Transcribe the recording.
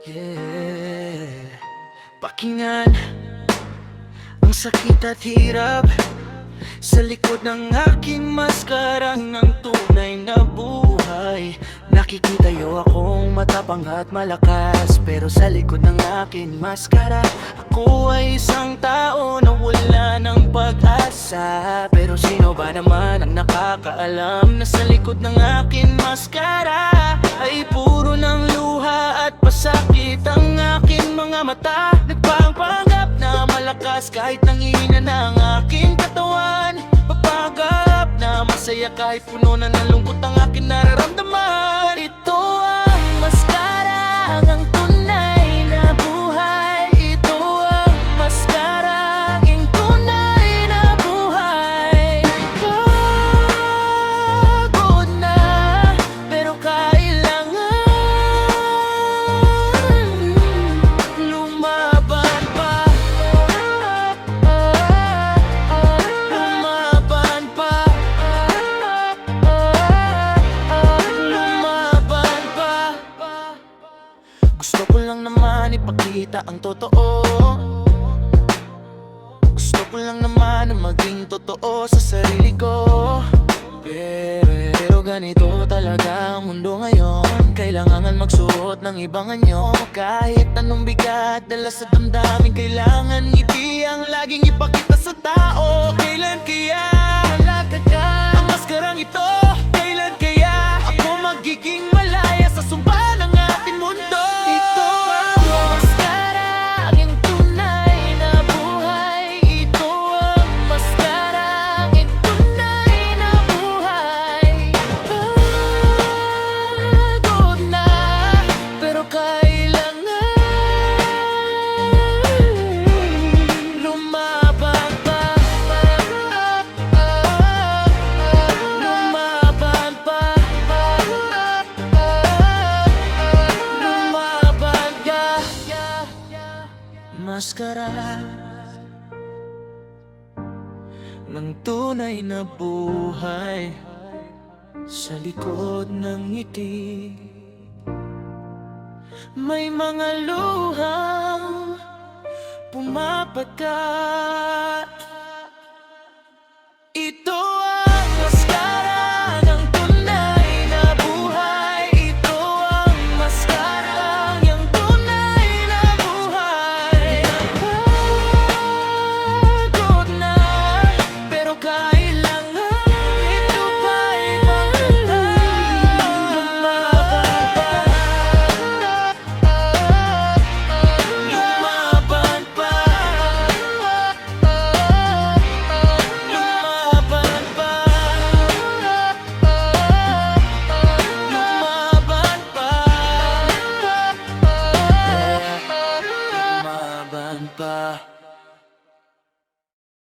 Yeah. Pakinggan ang sakit at hirap sa likod ng aking maskarang ng tunay na buhay. Nakikitayo akong matapang at malakas, pero sa likod ng aking maskara ako ay isang tao na wala ng pag-asa. Pero sino ba naman ang nakakaalam na sa likod ng aking maskara ay puro ng luha at pasakit ang aking mga mata. Nagpapanggap na malakas kahit nangihina na ang aking katawan. Papanggap na masaya kahit puno na ng lungkot ang aking nararamdaman. Ito ang maskara, ang tunay na buhay. Ito ang maskara, ang tunay na buhay. Pagod na, pero kailangan lumaban pa. Lumaban pa. Lumaban pa. Gusto ko lang naman ipakita ang totoo. Gusto ko lang naman na maging totoo sa sarili ko. Pero ganito talaga ang mundo ngayon. Kailangan magsuot ng ibang anyo. Kahit anong bigat dala sa damdamin, kailangan ngiti ang laging ipakita sa tao. Kailan kaya halaga ka ang maskarang ito? Kailan kaya ako magiging malaya sa sumpa ng ating mundo? Ito ang maskara, ang tunay na buhay. Ito ang maskara, ang tunay na buhay. Pagod na, pero kailangan lumaban pa. Lumaban pa. Lumaban ka. Maskara ng tunay na buhay sa likod ng ngiti. May mga luhang pumapagat